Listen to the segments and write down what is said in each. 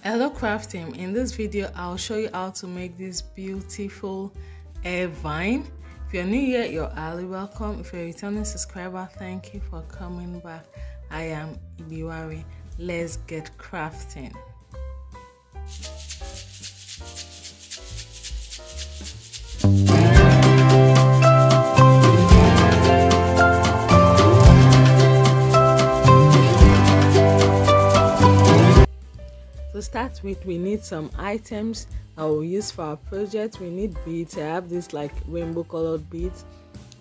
Hello craft team, in this video I'll show you how to make this beautiful air vine. If you're new here, you're highly welcome. If you're a returning subscriber, thank you for coming back. I am Jewellery. Let's get crafting. To start with, we need some items I will use for our project. We need beads. I have this like rainbow colored beads,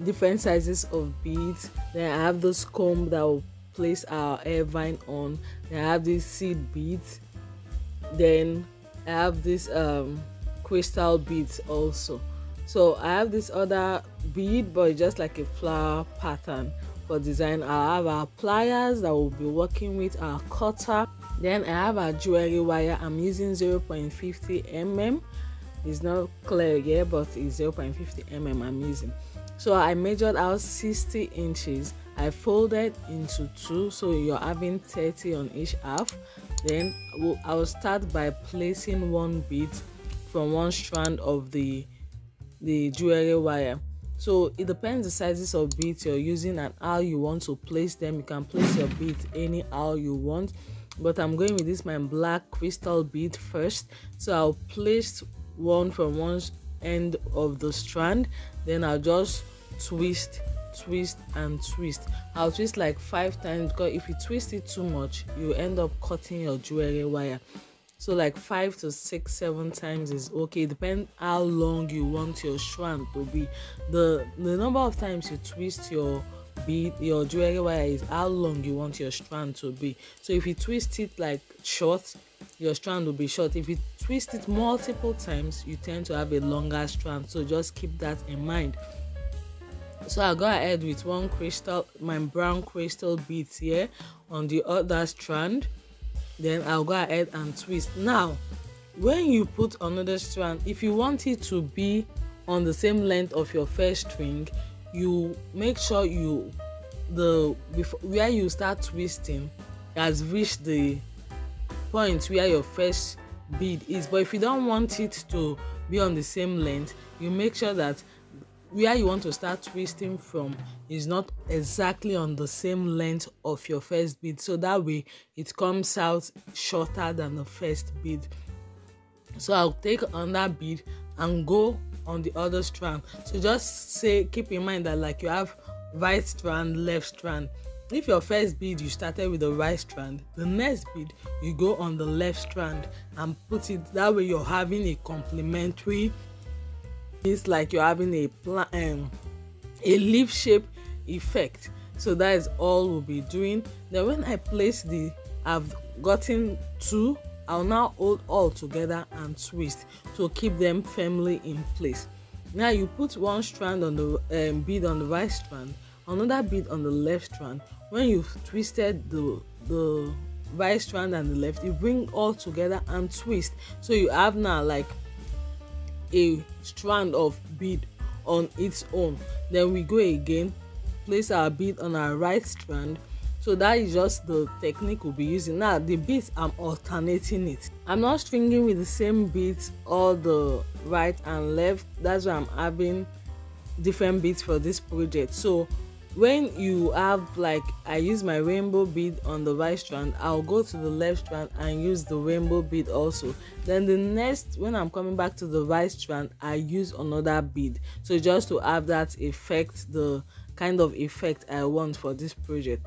different sizes of beads. Then I have this comb that will place our air vine on. Then I have these seed beads. Then I have this crystal beads also. So I have this other bead, but it's just like a flower pattern for design. I have our pliers that we'll be working with, our cutter. Then I have our jewelry wire. I'm using 0.50 mm. It's not clear yet, but it's 0.50 mm I'm using. So I measured out 60 inches. I folded into two, so you're having 30 on each half. Then I will start by placing one bead from one strand of the jewelry wire. So it depends the sizes of beads you're using and how you want to place them. You can place your beads anyhow you want, but I'm going with this my black crystal bead first. So I'll place one from one end of the strand, then I'll just twist and twist. I'll twist like 5 times, because if you twist it too much you end up cutting your jewelry wire. So like 5 to 6, 7 times is okay. Depends how long you want your strand to be. The number of times you twist your jewelry wire is how long you want your strand to be. So if you twist it like short, your strand will be short. If you twist it multiple times, you tend to have a longer strand. So just keep that in mind. So I'll go ahead with one crystal, my brown crystal beads here on the other strand. Then I'll go ahead and twist. Now when you put another strand, if you want it to be on the same length of your first string, you make sure where you start twisting has reached the point where your first bead is. But if you don't want it to be on the same length, you make sure that where you want to start twisting from is not exactly on the same length of your first bead, so that way it comes out shorter than the first bead. So I'll take another bead and go on the other strand. So just keep in mind that like you have right strand, left strand. If your first bead you started with the right strand, the next bead you go on the left strand and put it that way. You're having a complementary, it's like you're having a leaf shape effect. So that is all we'll be doing. Then when I place I've gotten two, I'll now hold all together and twist to keep them firmly in place. Now you put one strand on the bead on the right strand, another bead on the left strand. When you've twisted the right strand and the left, you bring all together and twist. So you have now like a strand of bead on its own. Then we go again, place our bead on our right strand. So that is just the technique we'll be using. Now the beads, I'm alternating it. I'm not stringing with the same beads all the right and left. That's why I'm having different beads for this project. So when you have, like, I use my rainbow bead on the right strand, I'll go to the left strand and use the rainbow bead also. Then the next, when I'm coming back to the right strand, I use another bead. So just to have that effect, the kind of effect I want for this project.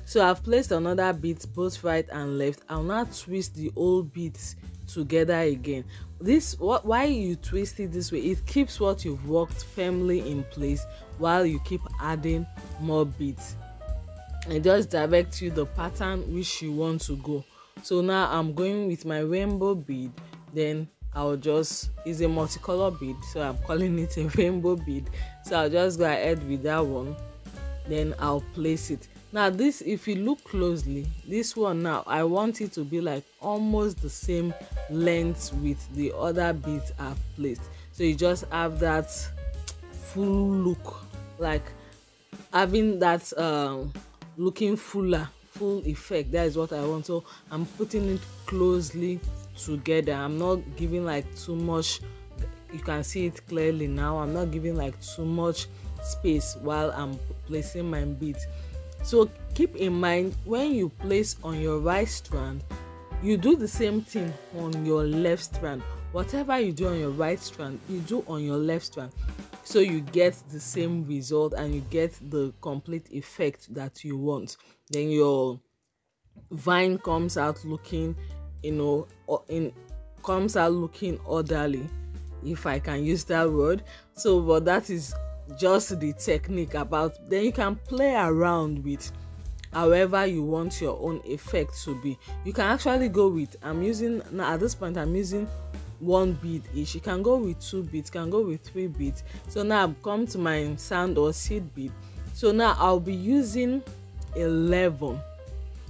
So I've placed another bead both right and left. I'll now twist the old beads together again. Why you twist it this way, it keeps what you've worked firmly in place while you keep adding more beads. It just directs you the pattern which you want to go. So now I'm going with my rainbow bead. Then I'll just, it's a multicolor bead, so I'm calling it a rainbow bead. So I'll just go ahead with that one. Then I'll place it. Now this, if you look closely, this one now, I want it to be like almost the same length with the other beads I've placed. So you just have that full look, like having that looking full effect. That is what I want. So I'm putting it closely together. I'm not giving like too much, you can see it clearly now. I'm not giving like too much space while I'm placing my beads. So keep in mind, when you place on your right strand, you do the same thing on your left strand. Whatever you do on your right strand, you do on your left strand, so you get the same result and you get the complete effect that you want. Then your vine comes out looking, comes out looking orderly, if I can use that word. So but that is just the technique about. Then you can play around with however you want your own effect to be. You can actually go with, I'm using now, at this point I'm using 1 bead each. You can go with 2 beads, can go with 3 beads. So now I've come to my sand or seed bead. So now I'll be using 11.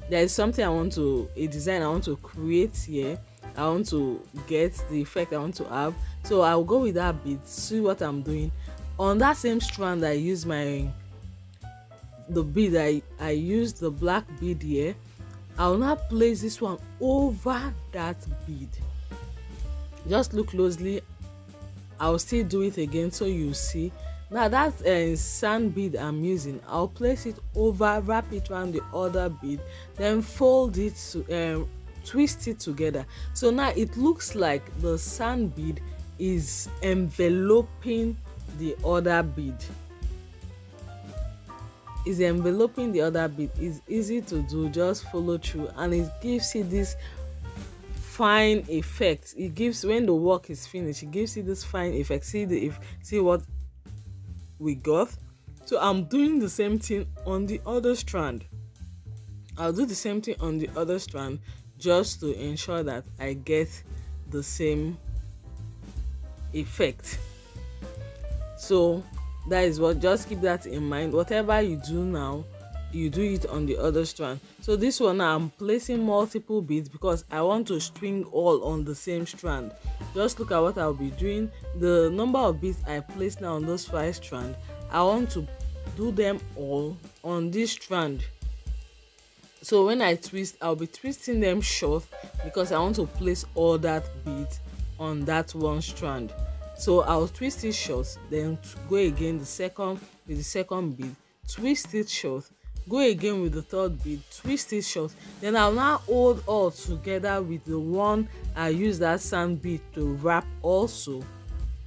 There is something I want to, a design I want to create here. I want to get the effect I want to have. So I'll go with that bead, see what I'm doing. On that same strand, I use the bead, I used the black bead here. I'll now place this one over that bead. Just look closely. I'll still do it again so you see. Now that sand bead I'm using, I'll place it over, wrap it around the other bead, then fold it to twist it together. So now it looks like the sand bead is enveloping the other bead. Is enveloping the other bead. It's easy to do, just follow through, and it gives you this fine effect. It gives, when the work is finished, it gives you this fine effect. See what we got. So I'm doing the same thing on the other strand. I'll do the same thing on the other strand just to ensure that I get the same effect. So that is what, just keep that in mind. Whatever you do now, you do it on the other strand. So this one now, I'm placing multiple beads because I want to string all on the same strand. Just look at what I'll be doing. The number of beads I place now on those 5 strands, I want to do them all on this strand. So when I twist, I'll be twisting them short because I want to place all that beads on that one strand. So I'll twist it short, then go again with the second bead, twist it short, go again with the third bead, twist it short. Then I'll now hold all together with the one I use that sand bead to wrap also,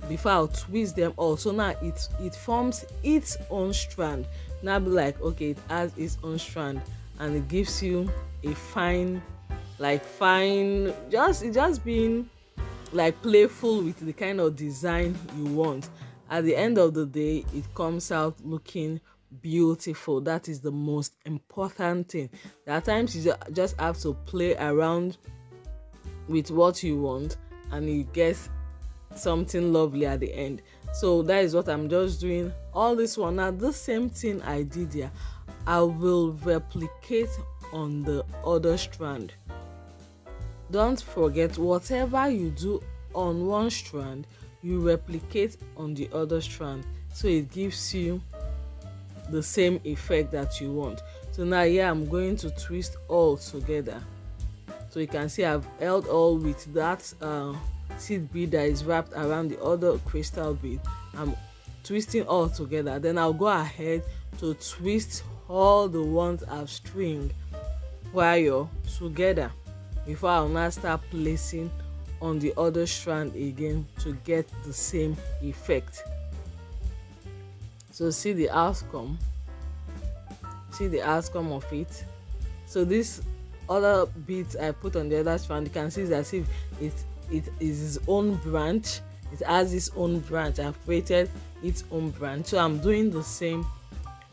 before I'll twist them all. So now it forms its own strand. Now be like, okay, it has its own strand, and it gives you a fine, just being like playful with the kind of design you want. At the end of the day, it comes out looking beautiful. That is the most important thing. There are times you just have to play around with what you want and you get something lovely at the end. So that is what I'm just doing. All this one now, the same thing I did here, I will replicate on the other strand. Don't forget, whatever you do on one strand, you replicate on the other strand, so it gives you the same effect that you want. So now here I'm going to twist all together. So you can see I've held all with that seed bead that is wrapped around the other crystal bead. I'm twisting all together. Then I'll go ahead to twist all the ones I've stringed wire together before I'll now start placing on the other strand again to get the same effect. So see the outcome of it. So this other beads I put on the other strand, you can see it's as if it is its own branch. It has its own branch. I've created its own branch. So I'm doing the same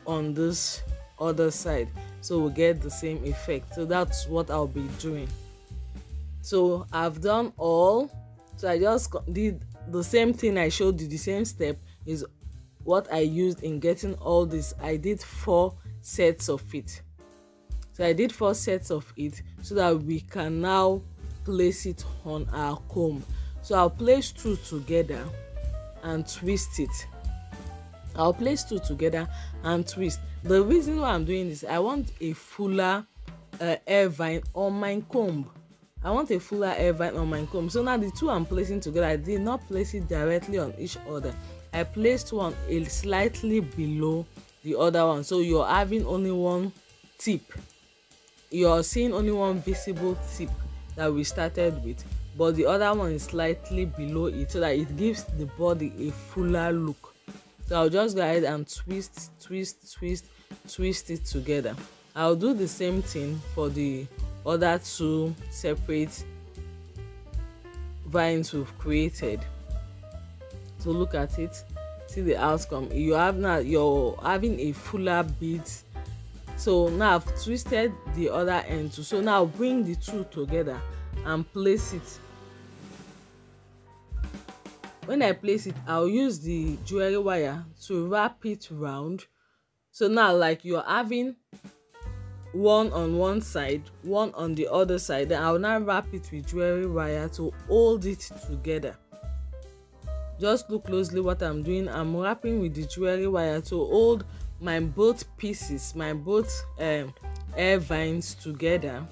on this other side, so we'll get the same effect. So that's what I'll be doing. So I've done all. So I just did the same thing I showed you. The same step is what I used in getting all this. I did 4 sets of it. So I did 4 sets of it so that we can now place it on our comb. So I'll place 2 together and twist it. I'll place 2 together and twist. The reason why I'm doing this, I want a fuller hair vine on my comb. I want a fuller hair vine on my comb. So now the two I'm placing together, I did not place it directly on each other. I placed one a slightly below the other one, so you're having only one tip. You're seeing only one visible tip that we started with, but the other one is slightly below it, so that it gives the body a fuller look. So I'll just go ahead and twist it together. I'll do the same thing for the other two separate vines we've created. So look at it, see the outcome. You have now, you're having a fuller bead. So now I've twisted the other end too. So now I'll bring the two together and place it. When I place it, I'll use the jewelry wire to wrap it round. So now, like, you're having one on one side, one on the other side, then I'll now wrap it with jewelry wire to hold it together. Just look closely what I'm doing. I'm wrapping with the jewelry wire to hold my both pieces, my both hair vines together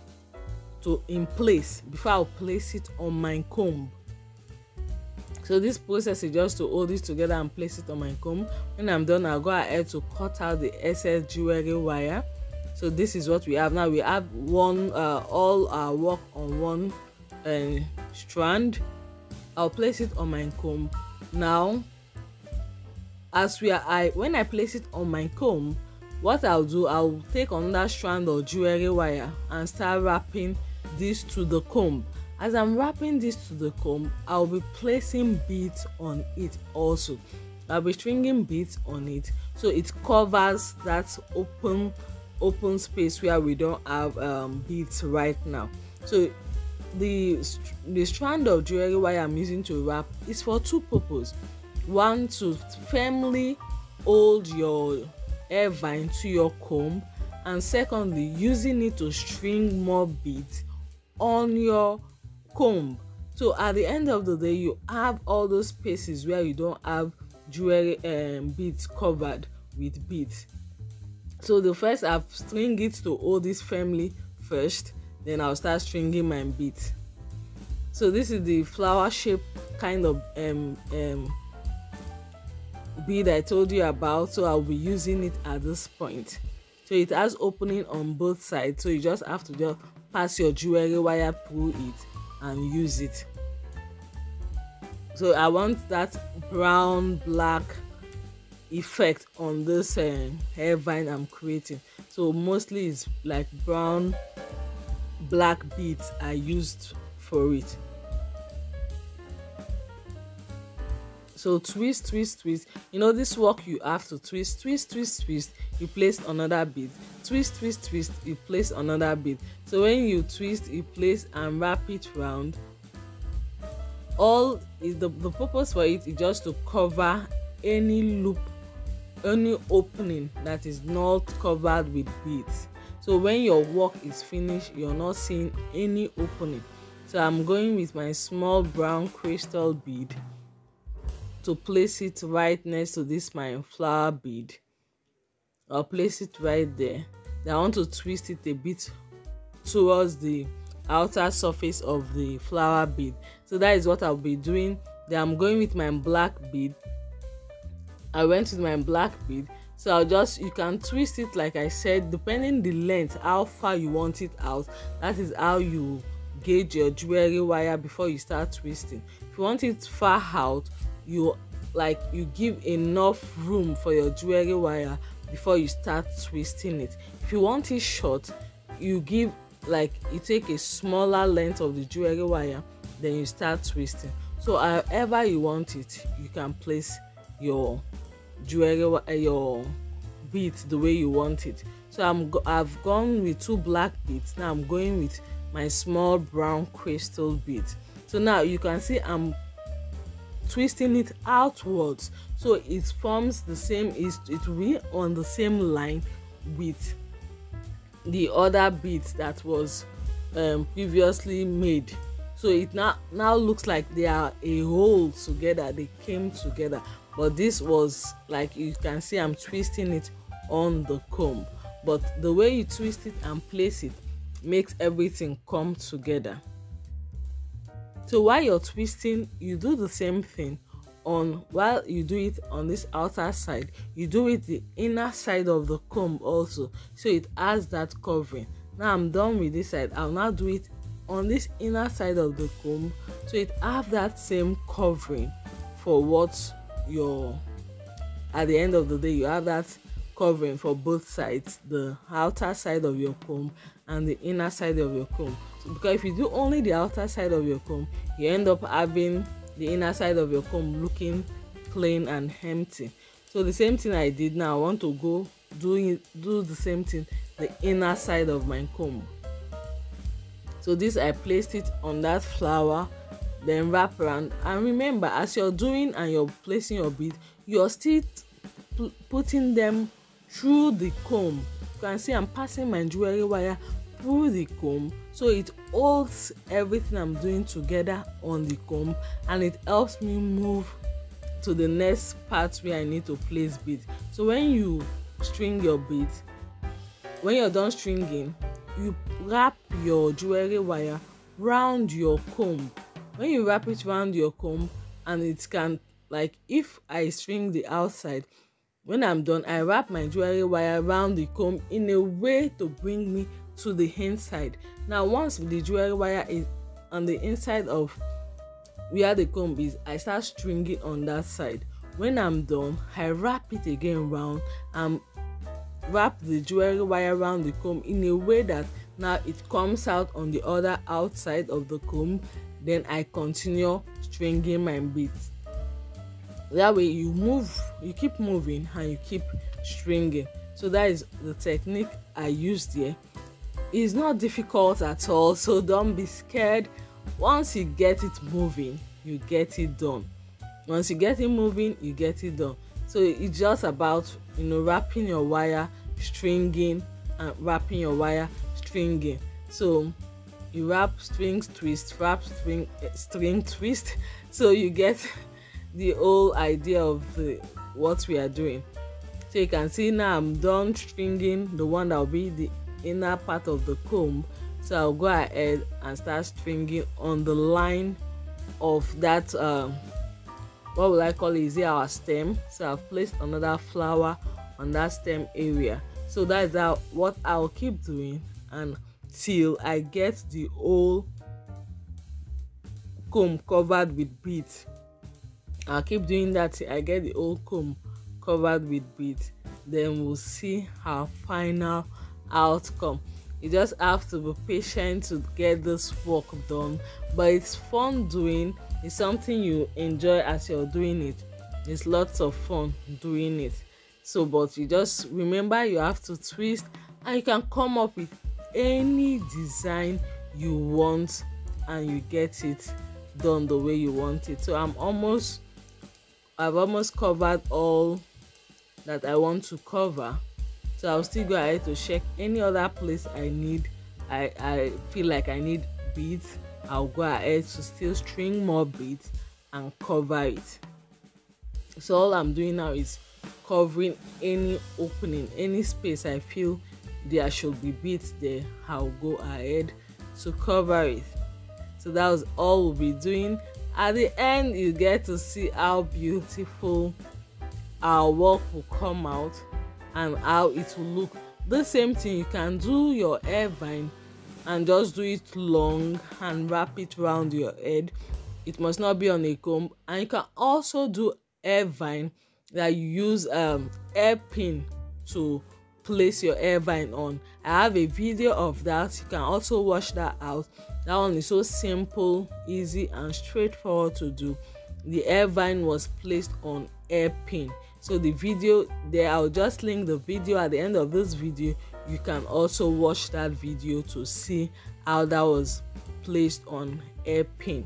in place before I'll place it on my comb. So this process is just to hold it together and place it on my comb. When I'm done, I'll go ahead to cut out the excess jewelry wire. So this is what we have now. We have one all our work on one strand. I'll place it on my comb. Now, when I place it on my comb, what I'll do, I'll take another strand of jewelry wire and start wrapping this to the comb. As I'm wrapping this to the comb, I'll be placing beads on it also. I'll be stringing beads on it, so it covers that open space where we don't have beads right now. So the strand of jewelry wire I'm using to wrap is for two purposes. One, to firmly hold your hair vine to your comb, and secondly, using it to string more beads on your comb. So at the end of the day, you have all those spaces where you don't have jewelry beads covered with beads. So the first, I've string it to hold this firmly first, then I'll start stringing my beads. So this is the flower shape kind of bead I told you about, so I'll be using it at this point. So it has opening on both sides, so you just have to just pass your jewelry wire through it and use it. So I want that brown black effect on this hair vine I'm creating. So mostly it's like brown black beads I used for it. So twist. You know, this work you have to twist. You place another bead. Twist. You place another bead. So when you twist, you place and wrap it round. The purpose for it is just to cover any loop, any opening that is not covered with beads. So when your work is finished, you're not seeing any opening. So I'm going with my small brown crystal bead to place it right next to this my flower bead. I'll place it right there. Then I want to twist it a bit towards the outer surface of the flower bead. So that is what I'll be doing. Then I'm going with my black bead. I went with my black bead. So you can twist it like I said, depending the length, how far you want it out. That is how you gauge your jewelry wire before you start twisting. If you want it far out, you give enough room for your jewelry wire before you start twisting it. If you want it short, you take a smaller length of the jewelry wire, then you start twisting. So however you want it, you can place your jewelry your beads the way you want it. So I've gone with two black beads. Now I'm going with my small brown crystal beads. So now you can see I'm twisting it outwards, so it forms the same, it will be on the same line with the other beads that was previously made. So it now looks like they are a whole together, they came together. But this was, like you can see, I'm twisting it on the comb, but the way you twist it and place it makes everything come together. So while you're twisting, you do the same thing on, while you do it on this outer side, you do it the inner side of the comb also, so it has that covering. Now I'm done with this side. I'll now do it on this inner side of the comb, so it have that same covering for what your, at the end of the day, you have that covering for both sides, the outer side of your comb and the inner side of your comb. So because if you do only the outer side of your comb, you end up having the inner side of your comb looking plain and empty. So the same thing I did, now I want to go do the same thing the inner side of my comb. So this, I placed it on that flower, then wrap around. And remember, as you're doing and you're placing your bead, you're still putting them through the comb. You can see I'm passing my jewelry wire through the comb, so it holds everything I'm doing together on the comb, and it helps me move to the next part where I need to place beads. So when you string your beads, when you're done stringing, you wrap your jewelry wire round your comb. When you wrap it round your comb, and it can, like if I string the outside, when I'm done, I wrap my jewelry wire around the comb in a way to bring me to the inside. Now once the jewelry wire is on the inside of where the comb is, I start stringing on that side. When I'm done, I wrap it again round and wrap the jewelry wire around the comb in a way that now it comes out on the other outside of the comb. Then I continue stringing my beads. That way you keep moving and you keep stringing. So that is the technique I used here. It's not difficult at all, so don't be scared. Once you get it moving, you get it done. Once you get it moving, you get it done. So it's just about, wrapping your wire, stringing, and wrapping your wire, stringing. So you wrap, string, twist, wrap, string, twist. So you get the whole idea of what we are doing. So you can see now I'm done stringing the one that will be the inner part of the comb. So I'll go ahead and start stringing on the line of that what will I call it, is it our stem. So I've placed another flower on that stem area. So that's what I'll keep doing until I get the whole comb covered with beads. I'll keep doing that till I get the whole comb covered with beads. Then we'll see our final outcome. You just have to be patient to get this work done, but it's fun doing. It's something you enjoy as you're doing it. It's lots of fun doing it. So but you just remember, you have to twist, and you can come up with any design you want and you get it done the way you want it. So I've almost covered all that I want to cover. So I'll still go ahead to check any other place I feel like I need beads. I'll go ahead to still string more beads and cover it. So all I'm doing now is covering any opening, any space I feel there should be beads there. I'll go ahead to cover it. So that was all we'll be doing. At the end, you get to see how beautiful our work will come out and how it will look. The same thing, you can do your hair vine and just do it long and wrap it around your head. It must not be on a comb. And you can also do hair vine that you use hairpin to place your hair vine on. I have a video of that. You can also watch that out. That one is so simple, easy and straightforward to do. The hair vine was placed on hairpin. So the video there, I'll just link the video at the end of this video. You can also watch that video to see how that was placed on hairpin.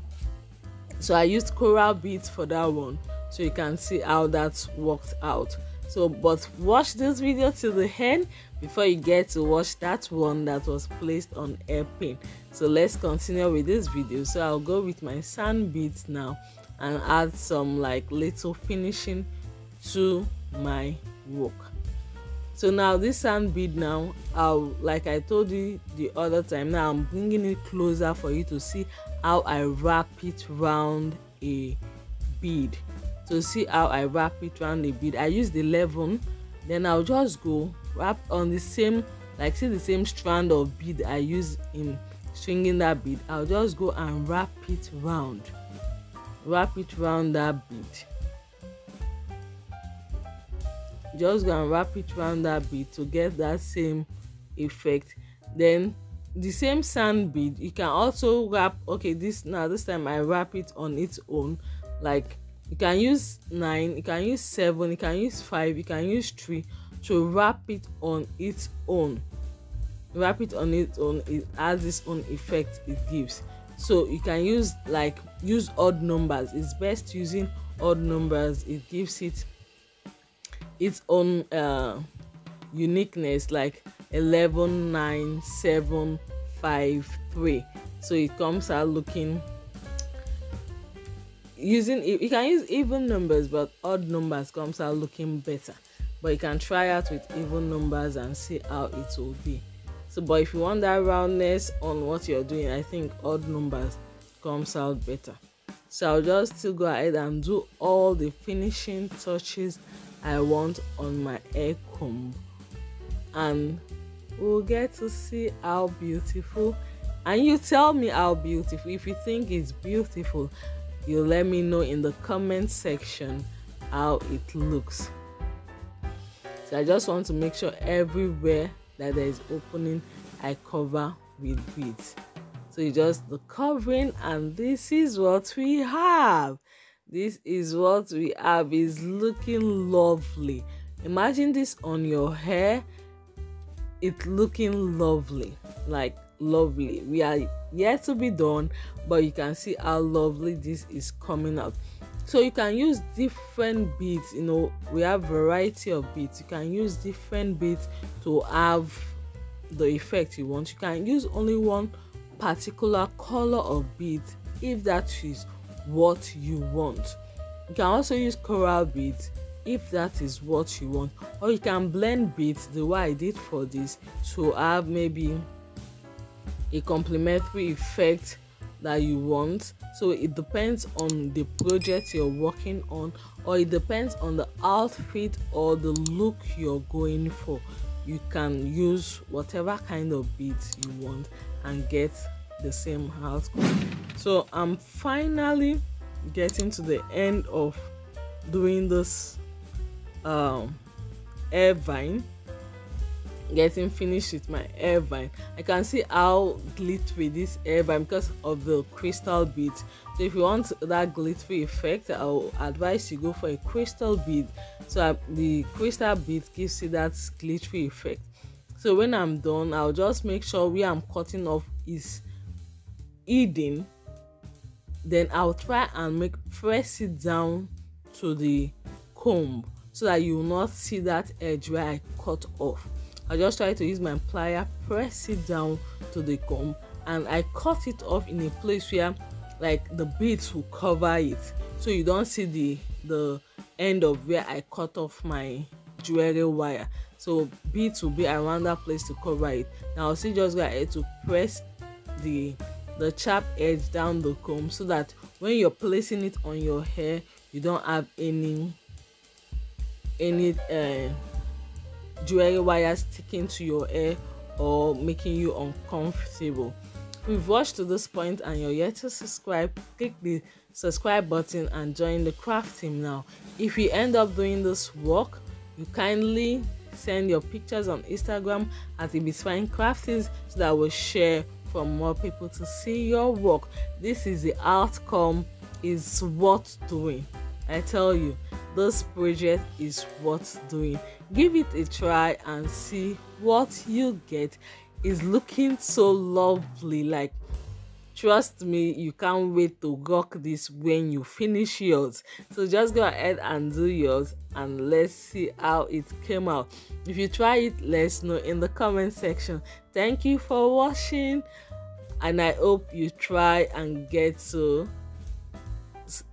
So I used coral beads for that one, so you can see how that worked out. So but watch this video till the end before you get to watch that one that was placed on hairpin. So let's continue with this video. So I'll go with my sand beads now and add some like little finishing to my work. So now this sand bead, now I'll, like I told you the other time, now I'm bringing it closer for you to see how I wrap it round a bead. To see how I wrap it round a bead, I use the 11, then I'll just go wrap on the same, like see the same strand of bead I use in stringing that bead. I'll just go and wrap it round that bead. Just go and wrap it round that bead to get that same effect. Then the same sand bead, you can also wrap, okay, this time I wrap it on its own. Like you can use 9, you can use 7, you can use 5, you can use 3 to wrap it on its own. Wrap it on its own, it has its own effect it gives. So you can use odd numbers. It's best using odd numbers. It gives it its own uniqueness, like 11, 9, 7, 5, 3. So it comes out looking, using, you can use even numbers, but odd numbers comes out looking better. But you can try out with even numbers and see how it will be. So but if you want that roundness on what you're doing, I think odd numbers comes out better. So I'll just still go ahead and do all the finishing touches I want on my hair comb, and we'll get to see how beautiful. And you tell me how beautiful. If you think it's beautiful, you let me know in the comment section how it looks. So I just want to make sure everywhere that there is opening, I cover with beads. So you just the covering, and this is what we have. This is what we have. Is looking lovely. Imagine this on your hair. It's looking lovely, like lovely. We are yet to be done, but you can see how lovely this is coming out. So you can use different beads. You know, we have variety of beads. You can use different beads to have the effect you want. You can use only one particular color of beads if that is what you want. You can also use coral beads if that is what you want, or you can blend beads the way I did for this to have maybe a complementary effect that you want. So it depends on the project you're working on, or it depends on the outfit or the look you're going for. You can use whatever kind of beads you want and get the same outcome. So I'm finally getting to the end of doing this hair vine, getting finished with my hair vine. I can see how glittery this hair vine because of the crystal beads. So if you want that glittery effect, I'll advise you go for a crystal bead. So the crystal bead gives you that glittery effect. So when I'm done, I'll just make sure where I'm cutting off is hidden. Then I'll try and press it down to the comb so that you will not see that edge where I cut off. I just try to use my plier, press it down to the comb, and I cut it off in a place where like the beads will cover it, so you don't see the end of where I cut off my jewelry wire. So beads will be around that place to cover it. Now I'll still just go ahead to press the sharp edge down the comb so that when you're placing it on your hair, you don't have any jewelry wire sticking to your hair or making you uncomfortable. If you've watched to this point and you're yet to subscribe, click the subscribe button and join the craft team now. If you end up doing this work, you kindly send your pictures on Instagram at Ibisfine Crafties so that we'll share for more people to see your work. This is the outcome, is worth doing. I tell you, this project is worth doing. Give it a try and see what you get. Is looking so lovely. Like, trust me, you can't wait to rock this when you finish yours. So just go ahead and do yours and let's see how it came out. If you try it, let's know in the comment section. Thank you for watching, and I hope you try and get to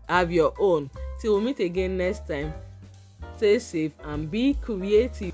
have your own. Till we meet again next time, stay safe and be creative.